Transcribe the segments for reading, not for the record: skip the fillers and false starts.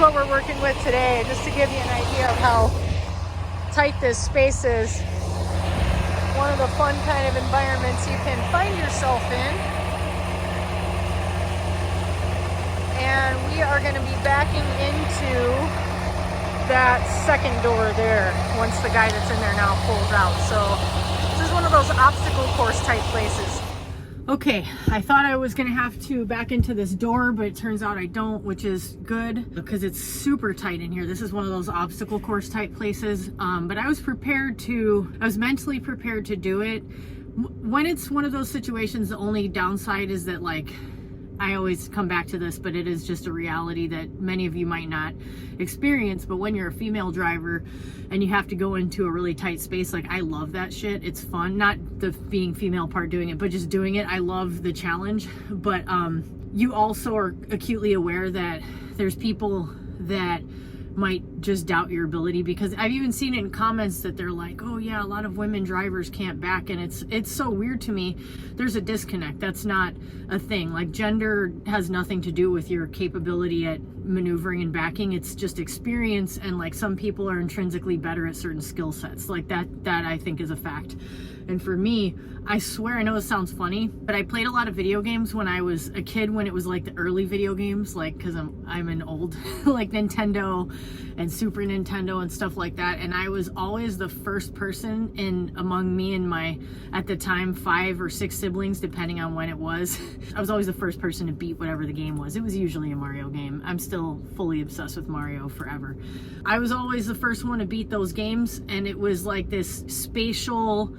what we're working with today, just to give you an idea of how tight this space is. One of the fun kind of environments you can find yourself in. And we are going to be backing into that second door there once the guy that's in there now pulls out. So this is one of those obstacle course type places. Okay, I thought I was gonna have to back into this door, but it turns out I don't, which is good because it's super tight in here. This is one of those obstacle course type places, but I was mentally prepared to do it. When it's one of those situations, the only downside is that, like, I always come back to this, but it is just a reality that many of you might not experience. But when you're a female driver and you have to go into a really tight space, like, I love that shit. It's fun. Not the being female part doing it, but just doing it. I love the challenge. But you also are acutely aware that there's people that might just doubt your ability, because I've even seen it in comments that they're like, oh yeah, a lot of women drivers can't back, and it's so weird to me. There's a disconnect. That's not a thing. Like, gender has nothing to do with your capability at maneuvering and backing. It's just experience, and like, some people are intrinsically better at certain skill sets. Like that I think is a fact. And for me, I swear, I know it sounds funny, but I played a lot of video games when I was a kid, when it was like the early video games, like, because I'm an old like Nintendo and Super Nintendo and stuff like that, and I was always the first person among me and my, at the time, 5 or 6 siblings, depending on when it was. I was always the first person to beat whatever the game was. It was usually a Mario game. I'm still fully obsessed with Mario forever. I was always the first one to beat those games, and it was like this spatial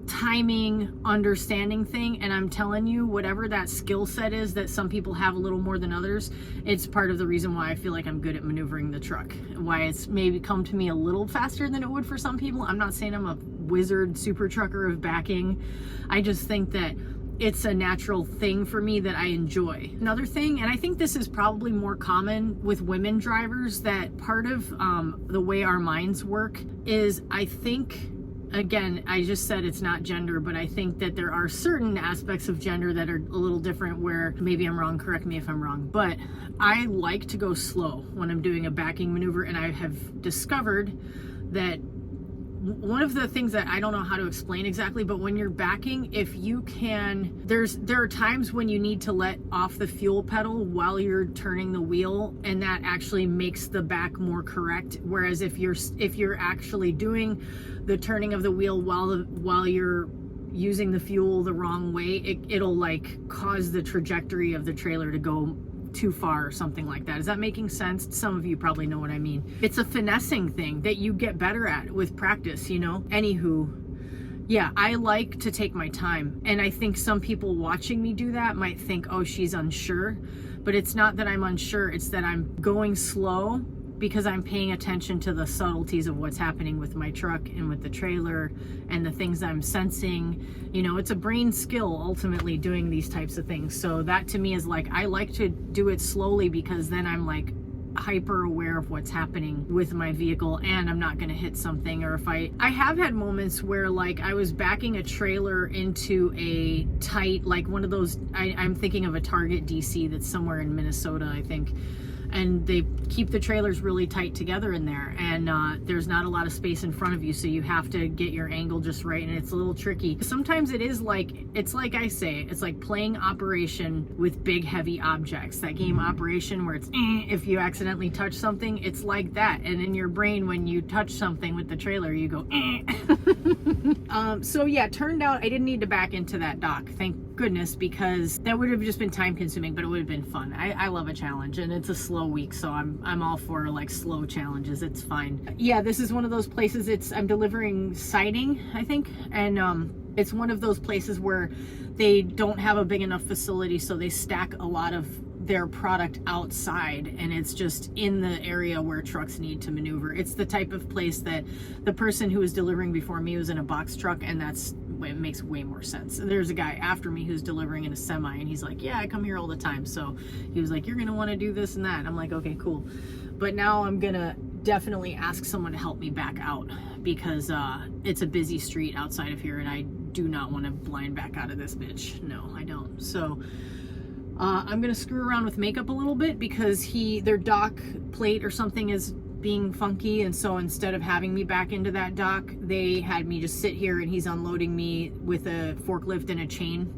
timing understanding thing. And I'm telling you, whatever that skill set is that some people have a little more than others, it's part of the reason why I feel like I'm good at maneuvering the truck, why it's maybe come to me a little faster than it would for some people. I'm not saying I'm a wizard super trucker of backing. I just think that it's a natural thing for me that I enjoy. Another thing, and I think this is probably more common with women drivers, that part of the way our minds work is, I think, again, I just said it's not gender, but I think that there are certain aspects of gender that are a little different, where maybe I'm wrong, correct me if I'm wrong, but I like to go slow when I'm doing a backing maneuver. And I have discovered that one of the things that I don't know how to explain exactly, but when you're backing, if you can, there are times when you need to let off the fuel pedal while you're turning the wheel, and that actually makes the back more correct. Whereas if you're actually doing the turning of the wheel while you're using the fuel the wrong way, it'll like cause the trajectory of the trailer to go too far or something like that. Is that making sense? Some of you probably know what I mean. It's a finessing thing that you get better at with practice, you know? Anywho, yeah, I like to take my time. And I think some people watching me do that might think, oh, she's unsure. But it's not that I'm unsure, it's that I'm going slow because I'm paying attention to the subtleties of what's happening with my truck and with the trailer and the things I'm sensing. You know, it's a brain skill ultimately doing these types of things. So that to me is like, I like to do it slowly, because then I'm like hyper aware of what's happening with my vehicle, and I'm not going to hit something. Or if I have had moments where, like, I was backing a trailer into a tight, like one of those, I'm thinking of a Target DC that's somewhere in Minnesota, I think. And they keep the trailers really tight together in there, and there's not a lot of space in front of you, so you have to get your angle just right, and it's a little tricky. Sometimes it is like, it's like I say, it's like playing Operation with big heavy objects. That game Operation where it's if you accidentally touch something, it's like that. And in your brain, when you touch something with the trailer, you go so yeah, turned out I didn't need to back into that dock, thank goodness, because that would have just been time consuming, but it would have been fun. I love a challenge, and it's a slow week, so I'm all for like slow challenges. It's fine. Yeah, this is one of those places. I'm delivering siding, I think, and it's one of those places where they don't have a big enough facility, so they stack a lot of their product outside, and it's just in the area where trucks need to maneuver. It's the type of place that the person who was delivering before me was in a box truck, and it makes way more sense. There's a guy after me who's delivering in a semi, and he's like, yeah, I come here all the time. So he was like, you're gonna want to do this and that. And I'm like, okay, cool. But now I'm gonna definitely ask someone to help me back out, because it's a busy street outside of here, and I do not want to blind back out of this bitch. No, I don't. So I'm gonna screw around with makeup a little bit because their dock plate or something is being funky, and so instead of having me back into that dock, they had me just sit here and he's unloading me with a forklift and a chain.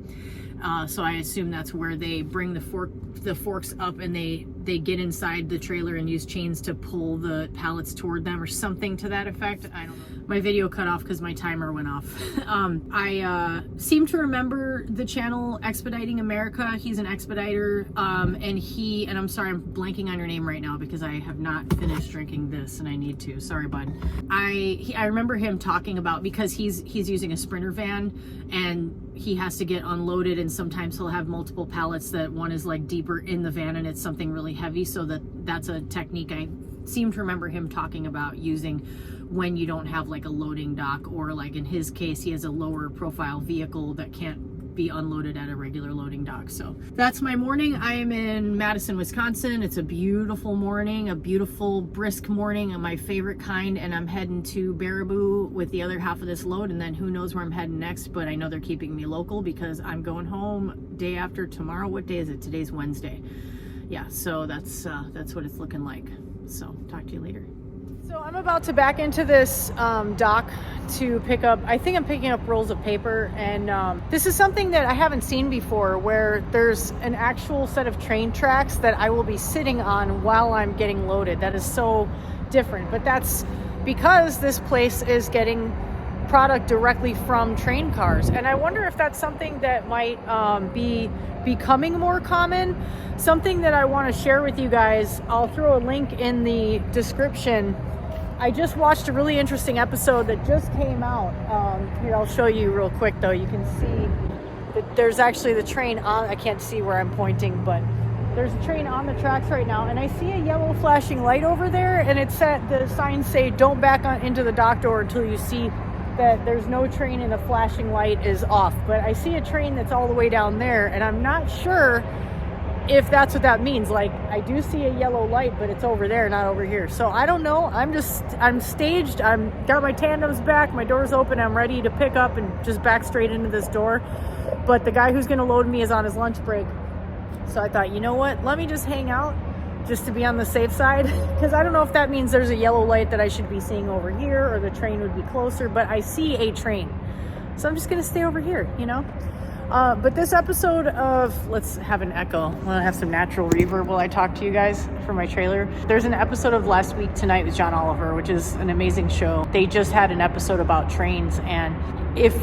So I assume that's where they bring the forks up and they get inside the trailer and use chains to pull the pallets toward them or something to that effect. I don't know. My video cut off because my timer went off. I seem to remember the channel Expediting America. He's an expediter, and I'm sorry, I'm blanking on your name right now because I have not finished drinking this and I need to. Sorry, bud. I remember him talking about, because he's using a Sprinter van and he has to get unloaded, and sometimes he'll have multiple pallets that one is like deeper in the van and it's something really heavy, so that's a technique I seem to remember him talking about using when you don't have like a loading dock, or like in his case he has a lower profile vehicle that can't be unloaded at a regular loading dock. So that's my morning. I am in Madison, Wisconsin. It's a beautiful morning, a beautiful brisk morning, my favorite kind, and I'm heading to Baraboo with the other half of this load, and then who knows where I'm heading next, but I know they're keeping me local because I'm going home day after tomorrow. What day is it? Today's Wednesday. Yeah, so that's what it's looking like. So talk to you later. So I'm about to back into this dock to pick up, I think I'm picking up rolls of paper, and this is something that I haven't seen before, where there's an actual set of train tracks that I will be sitting on while I'm getting loaded. That is so different, but that's because this place is getting product directly from train cars, and I wonder if that's something that might be becoming more common. Something that I want to share with you guys, I'll throw a link in the description. I just watched a really interesting episode that just came out. Here, I'll show you real quick though. You can see that there's actually the train on, I can't see where I'm pointing, but there's a train on the tracks right now, and I see a yellow flashing light over there, and it's at the signs say don't back on into the dock door until you see that there's no train and the flashing light is off. But I see a train that's all the way down there, and I'm not sure if that's what that means. Like, I do see a yellow light, but it's over there, not over here. So I don't know. I'm staged. Got my tandems back, my door's open, I'm ready to pick up and just back straight into this door. But the guy who's gonna load me is on his lunch break. So I thought, you know what? Let me just hang out just to be on the safe side, because I don't know if that means there's a yellow light that I should be seeing over here or the train would be closer, but I see a train. So I'm just gonna stay over here, you know? But this episode of, let's have an echo. I want to have some natural reverb while I talk to you guys for my trailer. There's an episode of Last Week Tonight with John Oliver, which is an amazing show. They just had an episode about trains, and if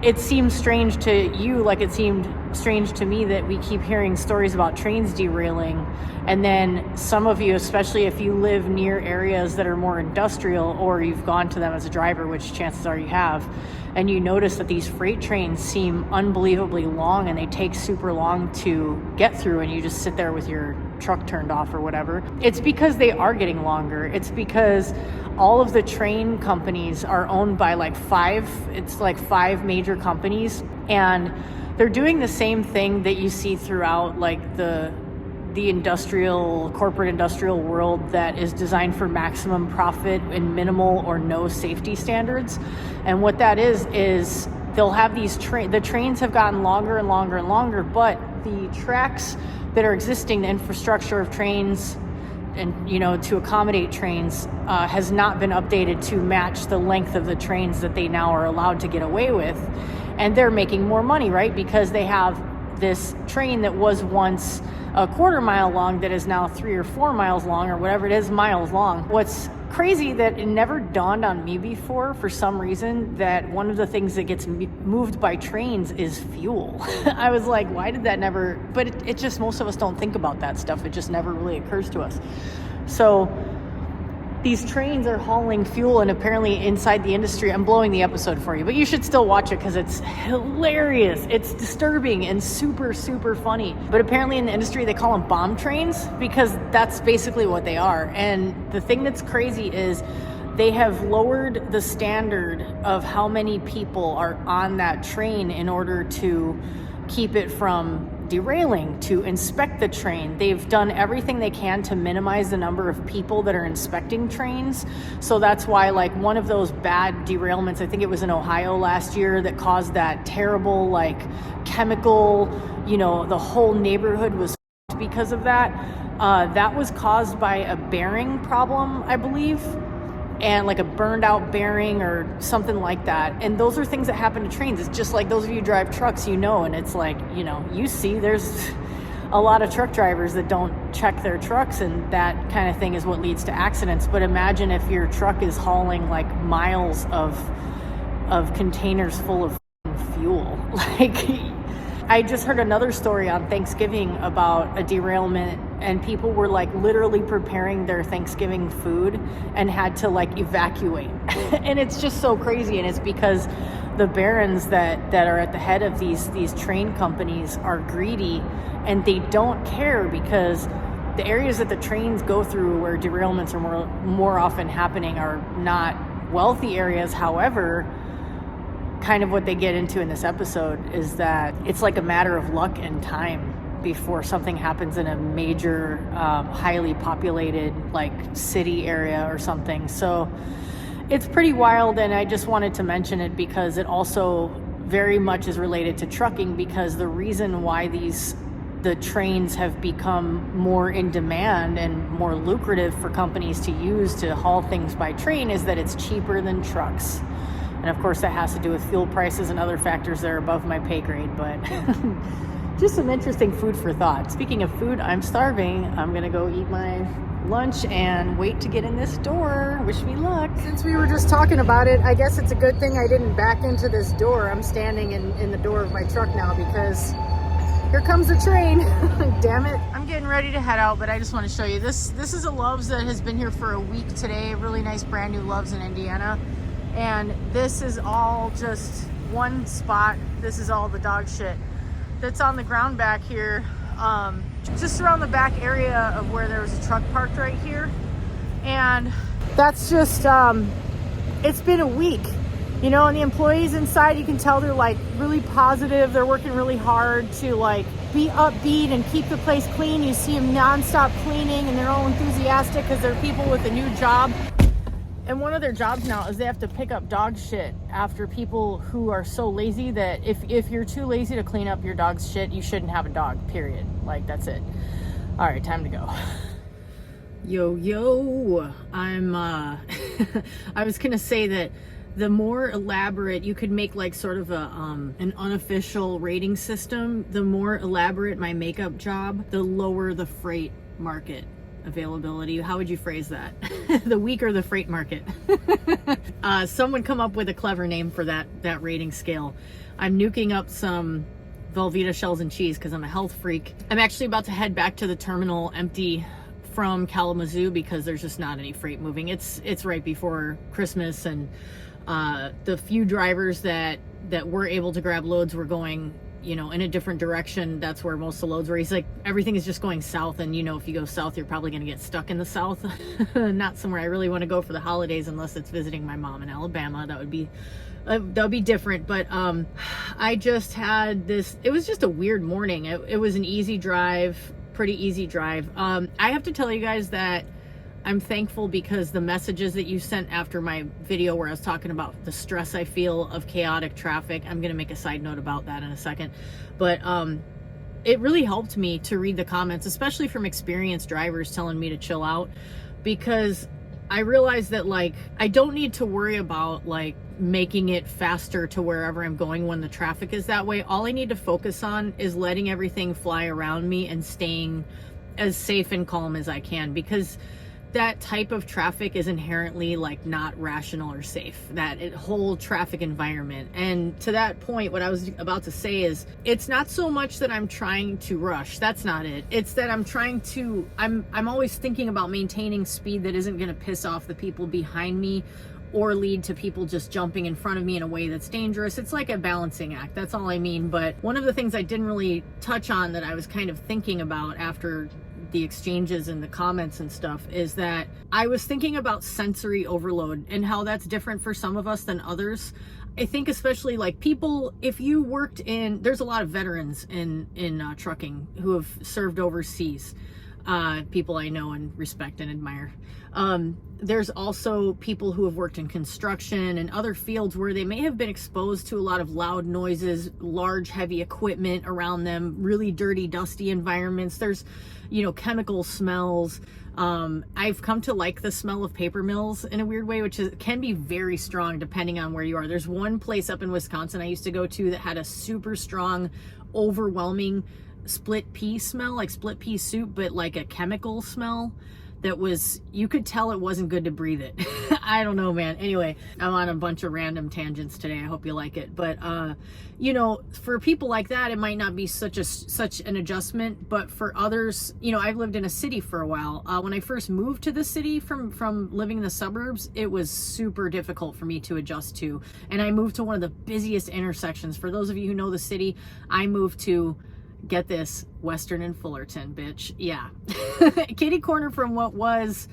it seems strange to you, like it seemed strange to me, that we keep hearing stories about trains derailing, and then some of you, especially if you live near areas that are more industrial, or you've gone to them as a driver, which chances are you have, and you notice that these freight trains seem unbelievably long and they take super long to get through, and you just sit there with your truck turned off or whatever. It's because they are getting longer. It's because all of the train companies are owned by like five major companies, and they're doing the same thing that you see throughout like the corporate industrial world that is designed for maximum profit and minimal or no safety standards. And what that is they'll have these the trains have gotten longer and longer and longer, but the tracks that are existing, the infrastructure of trains and, you know, to accommodate trains has not been updated to match the length of the trains that they now are allowed to get away with. And they're making more money, right? Because they have this train that was once a quarter mile long that is now 3 or 4 miles long, or whatever it is, miles long. What's crazy that it never dawned on me before, for some reason, that one of the things that gets moved by trains is fuel. I was like, why did that never, but it just, most of us don't think about that stuff. It just never really occurs to us. So these trains are hauling fuel, and apparently inside the industry, I'm blowing the episode for you, but you should still watch it because it's hilarious. It's disturbing and super, super funny. But apparently in the industry, they call them bomb trains because that's basically what they are. And the thing that's crazy is they have lowered the standard of how many people are on that train in order to keep it from derailing, to inspect the train. They've done everything they can to minimize the number of people that are inspecting trains. So that's why, like, one of those bad derailments, I think it was in Ohio last year, that caused that terrible like chemical, you know, the whole neighborhood was because of that. That was caused by a bearing problem, I believe, and like a burned out bearing or something like that. And those are things that happen to trains. It's just like those of you who drive trucks, you know, and it's like, you know, you see there's a lot of truck drivers that don't check their trucks, and that kind of thing is what leads to accidents. But imagine if your truck is hauling like miles of containers full of fuel. Like, I just heard another story on Thanksgiving about a derailment, and people were like literally preparing their Thanksgiving food and had to like evacuate. And it's just so crazy. And it's because the barons that are at the head of these train companies are greedy, and they don't care, because the areas that the trains go through where derailments are more often happening are not wealthy areas. However, kind of what they get into in this episode is that it's like a matter of luck and time before something happens in a major, highly populated like city area or something. So it's pretty wild, and I just wanted to mention it because it also very much is related to trucking, because the reason why the trains have become more in demand and more lucrative for companies to use to haul things by train is that it's cheaper than trucks. And of course that has to do with fuel prices and other factors that are above my pay grade, but just some interesting food for thought. Speaking of food, I'm starving. I'm gonna go eat my lunch and wait to get in this door. Wish me luck. Since we were just talking about it, I guess it's a good thing I didn't back into this door. I'm standing in the door of my truck now because here comes the train. Damn it. I'm getting ready to head out, but I just want to show you this. This is a Love's that has been here for a week today. Really nice brand new Love's in Indiana. And this is all just one spot. This is all the dog shit that's on the ground back here. Just around the back area of where there was a truck parked right here. And that's just, it's been a week, you know, and the employees inside, you can tell they're like really positive. They're working really hard to like be upbeat and keep the place clean. You see them nonstop cleaning, and they're all enthusiastic because they're people with a new job. And one of their jobs now is they have to pick up dog shit after people who are so lazy that if you're too lazy to clean up your dog's shit, you shouldn't have a dog, period. Like, that's it. All right, time to go. Yo, I'm, I was gonna say that the more elaborate you could make, like sort of a, an unofficial rating system, the more elaborate my makeup job, the lower the freight market availability. How would you phrase that? The weaker the freight market. Someone come up with a clever name for that rating scale. I'm nuking up some Velveeta shells and cheese because I'm a health freak. I'm actually about to head back to the terminal empty from Kalamazoo because there's just not any freight moving. It's right before Christmas, and the few drivers that were able to grab loads were going, you know, in a different direction. That's where most of the loads were. He's like, everything is just going south, and you know, if you go south, you're probably going to get stuck in the south. Not somewhere I really want to go for the holidays unless it's visiting my mom in Alabama. That would be different. But I just had this, it was just a weird morning. It was an easy drive, pretty easy drive. I have to tell you guys that I'm thankful because the messages that you sent after my video where I was talking about the stress I feel of chaotic traffic, I'm going to make a side note about that in a second, but it really helped me to read the comments, especially from experienced drivers telling me to chill out, because I realized that like I don't need to worry about like making it faster to wherever I'm going when the traffic is that way. All I need to focus on is letting everything fly around me and staying as safe and calm as I can, because that type of traffic is inherently like not rational or safe, that whole traffic environment. And to that point, what I was about to say is it's not so much that I'm trying to rush. That's not it. It's that I'm always thinking about maintaining speed that isn't going to piss off the people behind me or lead to people just jumping in front of me in a way that's dangerous. It's like a balancing act. That's all I mean. But one of the things I didn't really touch on that I was kind of thinking about after the exchanges and the comments and stuff is that I was thinking about sensory overload and how that's different for some of us than others. I think especially like people, if you worked in, there's a lot of veterans in trucking who have served overseas. people I know and respect and admire. There's also people who have worked in construction and other fields where they may have been exposed to a lot of loud noises, large, heavy equipment around them, really dirty, dusty environments. There's, chemical smells. I've come to like the smell of paper mills in a weird way, which can be very strong depending on where you are. There's one place up in Wisconsin I used to go to that had a super strong, overwhelming split pea smell, like split pea soup, but like a chemical smell that was, you could tell it wasn't good to breathe it. I don't know, man. Anyway, I'm on a bunch of random tangents today. I hope you like it. But, for people like that, it might not be such an adjustment, but for others, I've lived in a city for a while. When I first moved to the city from living in the suburbs, it was super difficult for me to adjust to. And I moved to one of the busiest intersections. For those of you who know the city, I moved to, get this, Western and Fullerton, bitch. Yeah. Kitty corner from what was,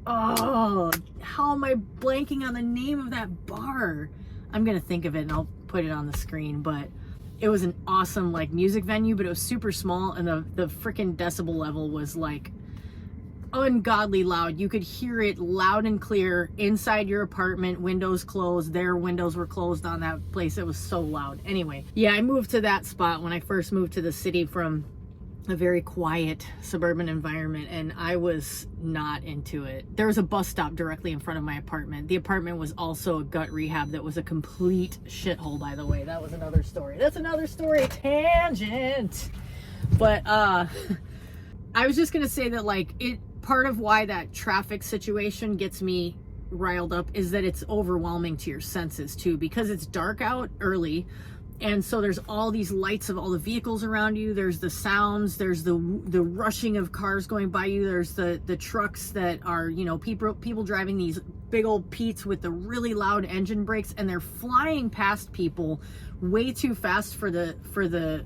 how am I blanking on the name of that bar? I'm gonna think of it and I'll put it on the screen, but it was an awesome like music venue, but it was super small, and the freaking decibel level was like ungodly loud. You could hear it loud and clear inside your apartment, windows closed. Their windows were closed on that place. It was so loud. Anyway, yeah, I moved to that spot when I first moved to the city from a very quiet suburban environment, and I was not into it. There was a bus stop directly in front of my apartment. The apartment was also a gut rehab that was a complete shithole, by the way. That was another story. That's another story. Tangent. But I was just gonna say that part of why that traffic situation gets me riled up is that it's overwhelming to your senses too, because it's dark out early, and so there's all these lights of all the vehicles around you. There's the sounds, there's the rushing of cars going by you, there's the trucks that are, people driving these big old Pete's with the really loud engine brakes, and they're flying past people way too fast for the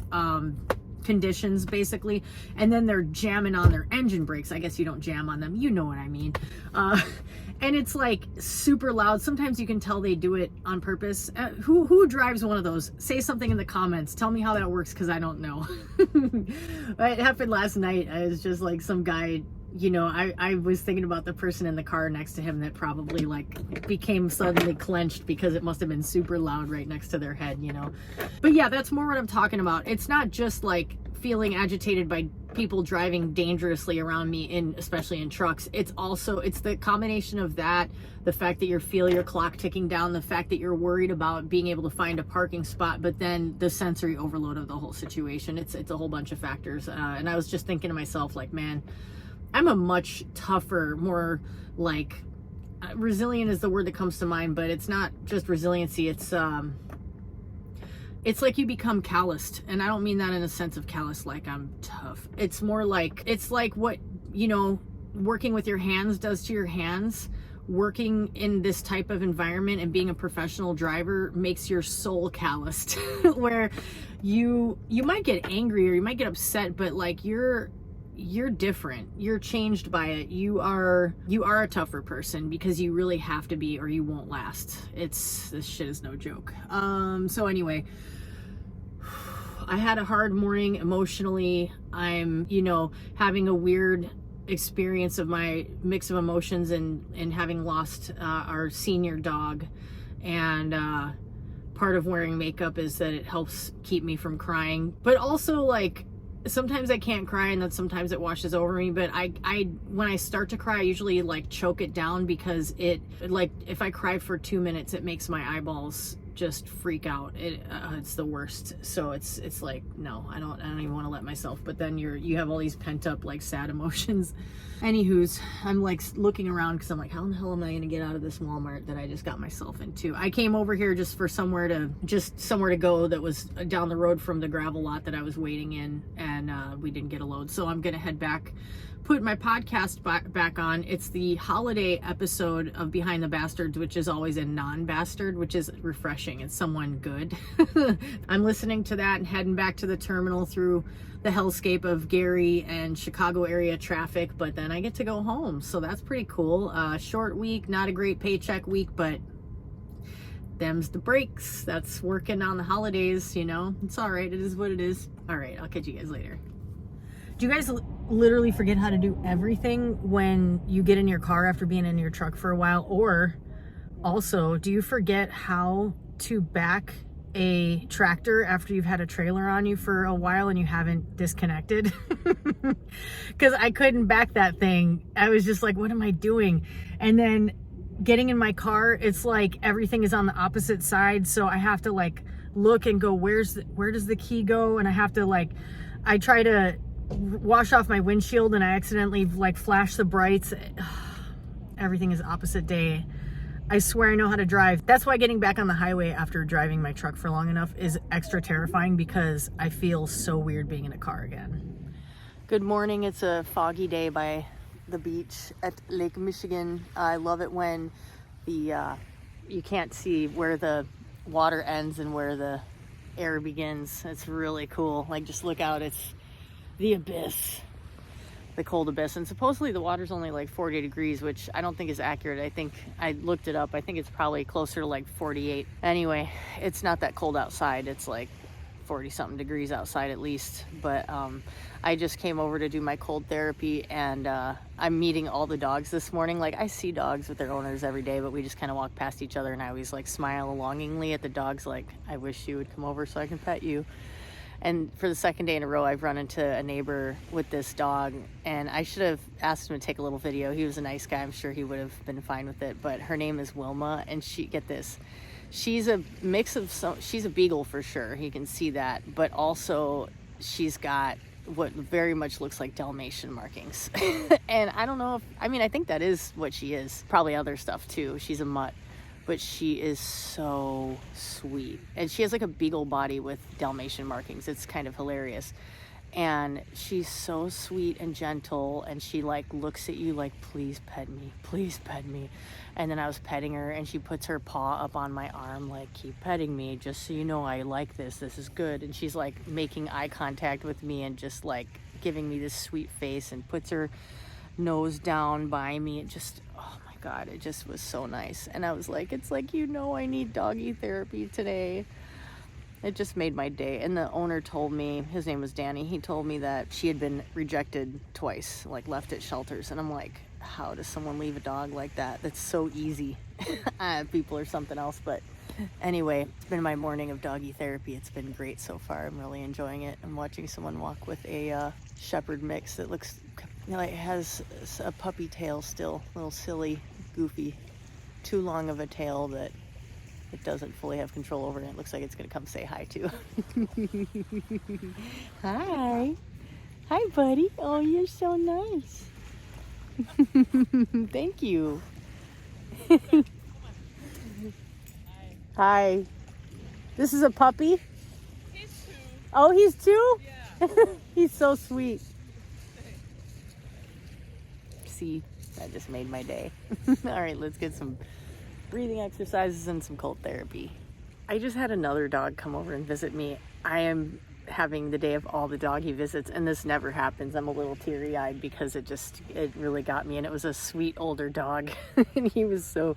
conditions, basically, and then they're jamming on their engine brakes. I guess you don't jam on them, you know what I mean. And it's like super loud. Sometimes you can tell they do it on purpose. Who drives one of those? Say something in the comments. Tell me how that works, because I don't know. It happened last night. I was just like some guy, I was thinking about the person in the car next to him that probably became suddenly clenched because it must have been super loud right next to their head, But yeah, that's more what I'm talking about. It's not just like feeling agitated by people driving dangerously around me, especially in trucks. It's the combination of that, the fact that you feel your clock ticking down, the fact that you're worried about being able to find a parking spot, but then the sensory overload of the whole situation. It's a whole bunch of factors. And I was just thinking to myself, man, I'm a much tougher, more resilient is the word that comes to mind, but it's not just resiliency. It's like you become calloused, and I don't mean that in a sense of callous, like I'm tough. It's more like, it's like what, working with your hands does to your hands. Working in this type of environment and being a professional driver makes your soul calloused, where you might get angry or you might get upset, but you're different. You're changed by it. You are a tougher person because you really have to be, or you won't last. This shit is no joke. So anyway, I had a hard morning emotionally. I'm, having a weird experience of my mix of emotions and having lost our senior dog. And part of wearing makeup is that it helps keep me from crying, but also sometimes I can't cry, and then sometimes it washes over me. But I when I start to cry, I usually choke it down, because if I cry for 2 minutes, it makes my eyeballs just freak out. It's the worst. So it's no, I don't even want to let myself. But then you have all these pent up sad emotions. Anywho's, I'm looking around because I'm how in the hell am I going to get out of this Walmart that I just got myself into? I came over here just for somewhere to go that was down the road from the gravel lot that I was waiting in, and we didn't get a load. So I'm going to head back, put my podcast back on. It's the holiday episode of Behind the Bastards, which is always a non-bastard, which is refreshing. It's someone good. I'm listening to that and heading back to the terminal through the hellscape of Gary and Chicago area traffic, but then I get to go home, so that's pretty cool. Short week, not a great paycheck week, but them's the breaks. That's working on the holidays, it's all right. It is what it is. All right, I'll catch you guys later. Do you guys literally forget how to do everything when you get in your car after being in your truck for a while? Or also, do you forget how to back a tractor after you've had a trailer on you for a while and you haven't disconnected? Because I couldn't back that thing. I was just like, what am I doing? And then getting in my car, it's like everything is on the opposite side, so I have to like look and go, where does the key go? And I have to like, I try to wash off my windshield and I accidentally like flash the brights. Everything is opposite day. I swear I know how to drive. That's why getting back on the highway after driving my truck for long enough is extra terrifying, because I feel so weird being in a car again. Good morning. It's a foggy day by the beach at Lake Michigan. I love it when the you can't see where the water ends and where the air begins. It's really cool. Like, just look out. It's the abyss. The cold abyss. And supposedly the water's only like 40 degrees, which I don't think is accurate. I think I looked it up. I think it's probably closer to like 48. Anyway, it's not that cold outside. It's like 40 something degrees outside at least. But I just came over to do my cold therapy, and I'm meeting all the dogs this morning. Like, I see dogs with their owners every day, but we just kind of walk past each other, and I always like smile longingly at the dogs, like, I wish you would come over so I can pet you. And for the second day in a row, I've run into a neighbor with this dog, and I should have asked him to take a little video. He was a nice guy. I'm sure he would have been fine with it. But her name is Wilma, and get this, she's a mix of she's a beagle for sure. You can see that, but also she's got what very much looks like Dalmatian markings. And I don't know if, I mean, I think that is what she is. Probably other stuff too. She's a mutt. But she is so sweet. And she has like a beagle body with Dalmatian markings. It's kind of hilarious. And she's so sweet and gentle. And she like looks at you like, please pet me, please pet me. And then I was petting her, and she puts her paw up on my arm, like, keep petting me, just so you know I like this. This is good. And she's like making eye contact with me and just like giving me this sweet face, and puts her nose down by me. It just, oh my God, it just was so nice. And I was like, it's like, you know, I need doggy therapy today. It just made my day. And the owner told me, his name was Danny, he told me that she had been rejected twice, like left at shelters. And I'm like, how does someone leave a dog like that? That's so easy. People are something else. But anyway, it's been my morning of doggy therapy. It's been great so far. I'm really enjoying it. I'm watching someone walk with a shepherd mix that looks, you know, it has a puppy tail still, a little silly, goofy, too long of a tail that it doesn't fully have control over, and it looks like it's gonna come say hi too. Hi. Hi, buddy. Oh, you're so nice. Thank you. Hi. This is a puppy? He's 2. Oh, he's 2? Yeah. He's so sweet. See, that just made my day. All right, let's get some breathing exercises and some cold therapy. I just had another dog come over and visit me. I am having the day of all the doggy visits, and this never happens. I'm a little teary-eyed because it really got me. And it was a sweet older dog. And he was a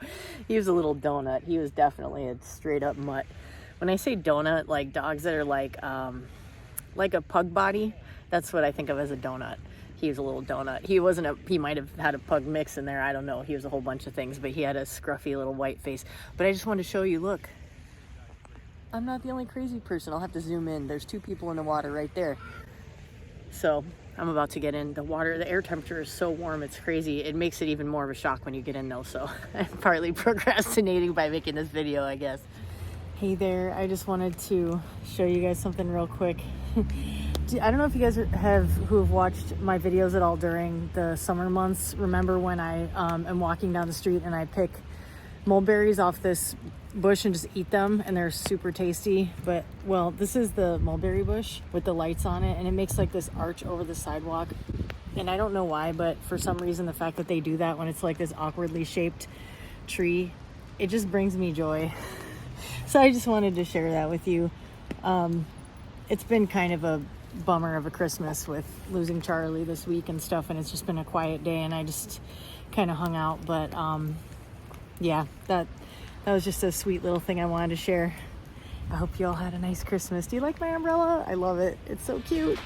little donut. He was definitely a straight up mutt. When I say donut, like dogs that are like a pug body, that's what I think of as a donut. He was a little donut. He might have had a pug mix in there. I don't know. He was a whole bunch of things, but he had a scruffy little white face. But I just wanted to show you, look. I'm not the only crazy person. I'll have to zoom in. There's 2 people in the water right there. So I'm about to get in. The air temperature is so warm, it's crazy. It makes it even more of a shock when you get in though. So I'm partly procrastinating by making this video, I guess. Hey there, I just wanted to show you guys something real quick. I don't know if you guys who have watched my videos at all during the summer months remember when I am walking down the street and I pick mulberries off this bush and just eat them, and they're super tasty. But well, this is the mulberry bush with the lights on it, and it makes like this arch over the sidewalk, and I don't know why, but for some reason the fact that they do that when it's like this awkwardly shaped tree, it just brings me joy. So I just wanted to share that with you. It's been kind of a bummer of a Christmas with losing Charlie this week and stuff, and it's just been a quiet day, and I just kind of hung out. But yeah, that was just a sweet little thing I wanted to share. I hope you all had a nice Christmas. Do you like my umbrella? I love it. It's so cute.